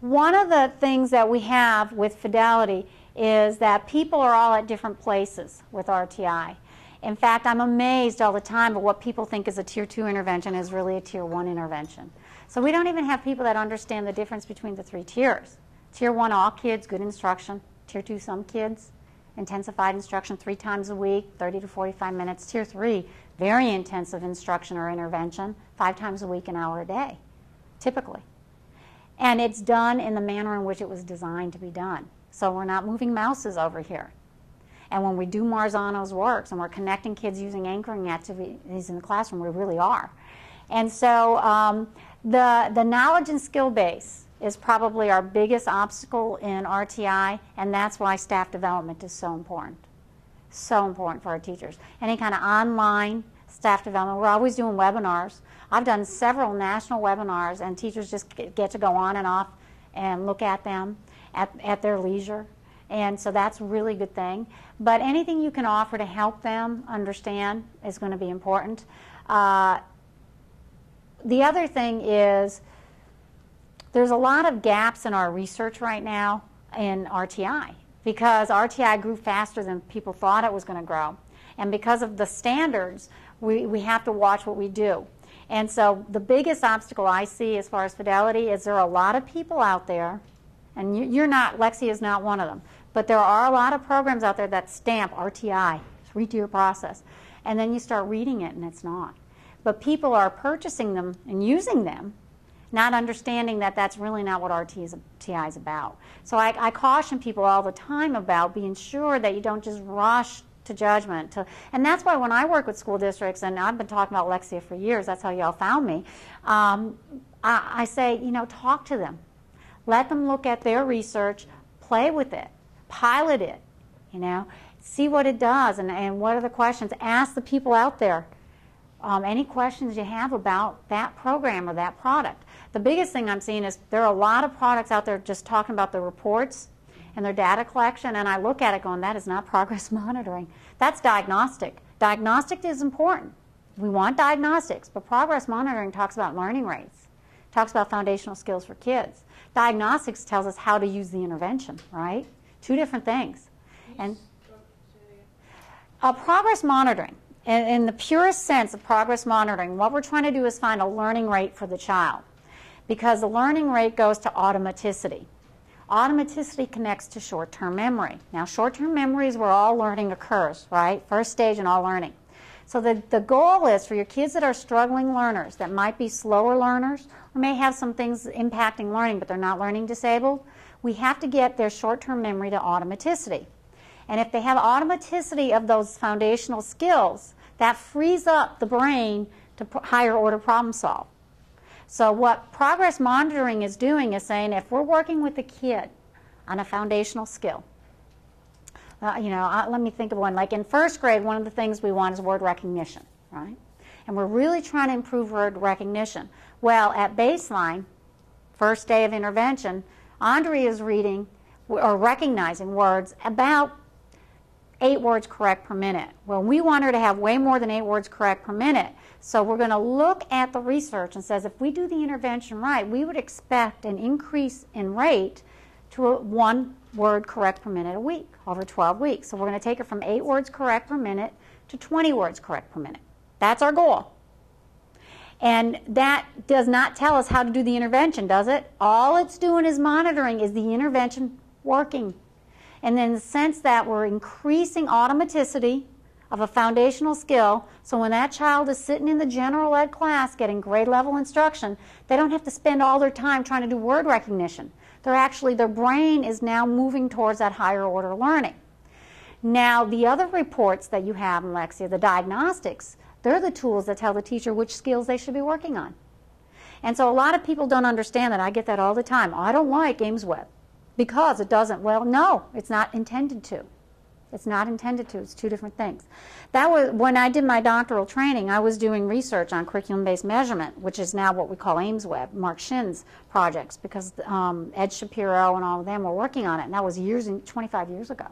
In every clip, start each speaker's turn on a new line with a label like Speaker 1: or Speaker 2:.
Speaker 1: One of the things that we have with Fidelity is that people are all at different places with RTI. In fact, I'm amazed all the time at what people think is a Tier 2 intervention is really a Tier 1 intervention. So we don't even have people that understand the difference between the 3 tiers. Tier 1, all kids, good instruction. Tier 2, some kids, intensified instruction 3 times a week, 30 to 45 minutes. Tier 3, very intensive instruction or intervention, 5 times a week, an hour a day, typically. And it's done in the manner in which it was designed to be done. So we're not moving mouses over here. And when we do Marzano's works and we're connecting kids using anchoring activities in the classroom, we really are. And so the knowledge and skill base is probably our biggest obstacle in RTI, and that's why staff development is so important. So important for our teachers. Any kind of online staff development. We're always doing webinars. I've done several national webinars, and teachers just get to go on and off and look at them at their leisure. And so that's a really good thing. But anything you can offer to help them understand is going to be important. The other thing is there's a lot of gaps in our research right now in RTI because RTI grew faster than people thought it was going to grow. And because of the standards, we have to watch what we do. And so the biggest obstacle I see as far as Fidelity is there are a lot of people out there, and you're not, Lexi is not one of them, but there are a lot of programs out there that stamp RTI, 3-tier process, and then you start reading it and it's not. But people are purchasing them and using them, not understanding that that's really not what RTI is about. So I caution people all the time about being sure that you don't just rush to judgment. And that's why when I work with school districts, and I've been talking about Lexia for years, that's how y'all found me, I say, you know, talk to them. Let them look at their research, play with it, pilot it, you know, see what it does and what are the questions. Ask the people out there any questions you have about that program or that product. The biggest thing I'm seeing is there are a lot of products out there just talking about the reports and their data collection, and I look at it going, that is not progress monitoring. That's diagnostic. Diagnostic is important. We want diagnostics, but progress monitoring talks about learning rates, talks about foundational skills for kids. Diagnostics tells us how to use the intervention, right? Two different things. And progress monitoring, in the purest sense of progress monitoring, what we're trying to do is find a learning rate for the child, because the learning rate goes to automaticity. Automaticity connects to short-term memory. Now, short-term memory is where all learning occurs, right? First stage in all learning. So the goal is for your kids that are struggling learners, that might be slower learners, or may have some things impacting learning, but they're not learning disabled, we have to get their short-term memory to automaticity. And if they have automaticity of those foundational skills, that frees up the brain to higher order problem solve. So what progress monitoring is doing is saying if we're working with a kid on a foundational skill, let me think of one. Like in first grade, one of the things we want is word recognition, right? And we're really trying to improve word recognition. Well, at baseline, first day of intervention, Andrea is reading or recognizing words about 8 words correct per minute. Well, we want her to have way more than 8 words correct per minute. So we're going to look at the research and says if we do the intervention right, we would expect an increase in rate to 1 word correct per minute a week over 12 weeks. So we're going to take it from 8 words correct per minute to 20 words correct per minute. That's our goal. And that does not tell us how to do the intervention, does it? All it's doing is monitoring, is the intervention working? And in the sense that we're increasing automaticity of a foundational skill, so when that child is sitting in the general ed class getting grade level instruction, they don't have to spend all their time trying to do word recognition. Their brain is now moving towards that higher order learning. Now, the other reports that you have in Lexia, the diagnostics, they're the tools that tell the teacher which skills they should be working on. And so a lot of people don't understand that. I get that all the time. I don't like AIMSweb because it doesn't. Well, no, it's not intended to. It's not intended to. It's two different things. That was when I did my doctoral training, I was doing research on curriculum-based measurement, which is now what we call AIMSweb, Mark Shin's projects, because Ed Shapiro and all of them were working on it, and that was 25 years ago.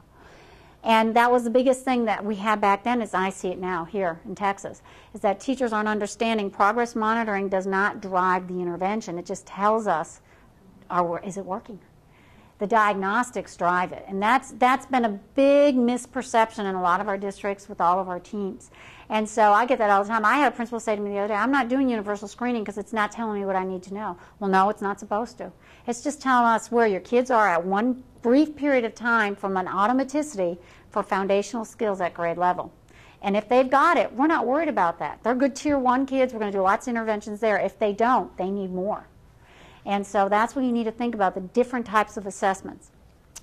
Speaker 1: And that was the biggest thing that we had back then, as I see it now here in Texas, is that teachers aren't understanding progress monitoring does not drive the intervention. It just tells us is it working? The diagnostics drive it, and that's been a big misperception in a lot of our districts with all of our teams. And so I get that all the time. I had a principal say to me the other day, I'm not doing universal screening because it's not telling me what I need to know. Well, no, it's not supposed to. It's just telling us where your kids are at one brief period of time from an automaticity for foundational skills at grade level. And if they've got it, we're not worried about that. They're good Tier 1 kids. We're going to do lots of interventions there. If they don't, they need more. And so that's when you need to think about the different types of assessments.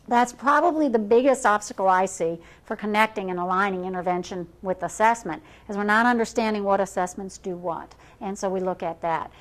Speaker 1: That's probably the biggest obstacle I see for connecting and aligning intervention with assessment, is we're not understanding what assessments do what. And so we look at that.